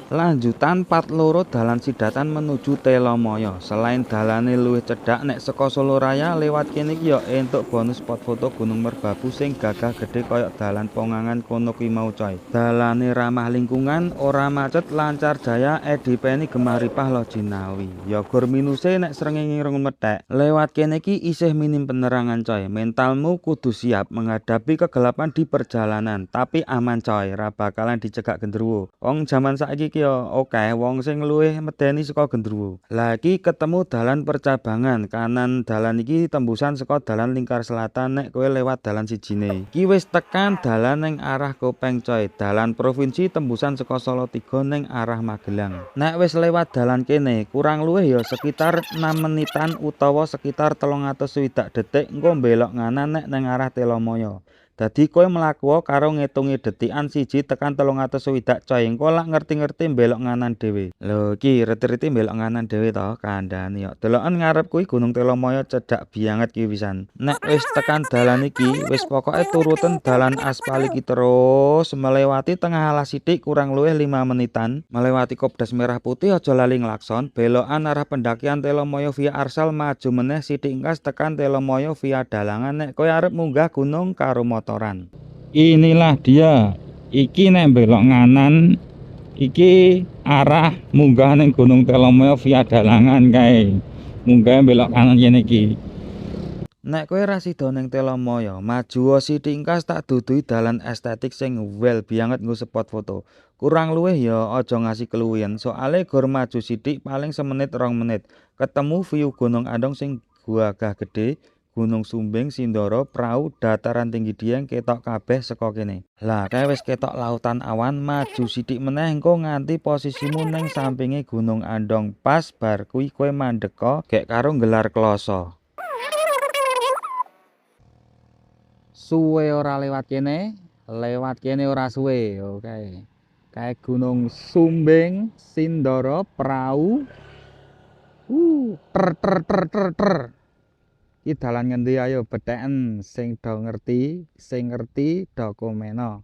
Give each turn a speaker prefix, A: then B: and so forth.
A: Lanjutan part loro dalan Sidatan menuju Telomoyo. Selain dalane luwih cedhak nek saka Soloraya lewat kene iki ya entuk bonus spot foto Gunung Merbabu sing gagah gedhe kaya dalan Pongangan kono kuwi mau coy. Dalane ramah lingkungan, ora macet, lancar jaya, edipeni gemah ripah lo jinawi. Ya gur minuse nek srengenge ireng methek. Lewat kene iki isih minim penerangan coy. Mentalmu kudu siap menghadapi kegelapan di perjalanan, tapi aman coy, ra bakalan dicegak genderuwo. Wong jaman saiki iki ya akeh wong sing luwih medeni saka genderuwo. Lah iki ketemu dalan percabangan. Kanan dalan iki tembusan saka dalan lingkar selatan nek kowe lewat dalan sijine. Iki wis tekan dalan ning arah Kopeng coy. Dalan provinsi tembusan saka Salatiga ning arah Magelang. Nek wis lewat dalan kene, kurang luwih ya sekitar 6 menitan utawa sekitar 360 detik engko belok nganan nek ning arah Telomoyo. Dadi kowe mlaku karo ngitungi detikan 1 tekan 360 coy. Engko lak ngerti-ngerti belok nganan dhewe. Lho iki reti-reti belok nganan dhewe to kandhane yo. Deloken ngarep kuwi Gunung Telomoyo cedhak banget ki pisan. Nek wis tekan dalan iki wis pokoke turuten dalan aspal iki terus melewati tengah alas sithik kurang luwih 5 menitan. Melewati Kopdas Merah Putih aja lali nglakson. Belokan arah pendakian Telomoyo via Arsal maju meneh sithik engkas tekan Telomoyo via Dalangan nek kowe arep munggah gunung karo motoran. Inilah dia. Iki nek belok nganan iki arah munggah ning Gunung Telomoyo via Dalangan kae. Munggah belok kanan kene iki. Nek kowe ra sida ning Telomoyo, maju sithik engkas tak duduhi dalan estetik sing well banget nggo spot foto. Kurang luwih ya aja ngasih keluwihan, soale gor maju sithik paling semenit 2 menit. Ketemu view Gunung Andong sing gagah gedhe. Gunung Sumbing, Sindoro, Prau, dataran tinggi Dieng ketok kabeh saka kene. Lah kae wis ketok lautan awan, maju sithik meneh engko nganti posisimu ning sampinge Gunung Andong. Pas bar kuwi kowe mandeka gek karo nggelar kloso. Suwe ora lewat kene ora suwe. Oke. Kae Gunung Sumbing, Sindoro, Prau. Ter ter ter ter ter. Iki dalan ngendi ayo betheken sing do ngerti, sing ngerti do komeno.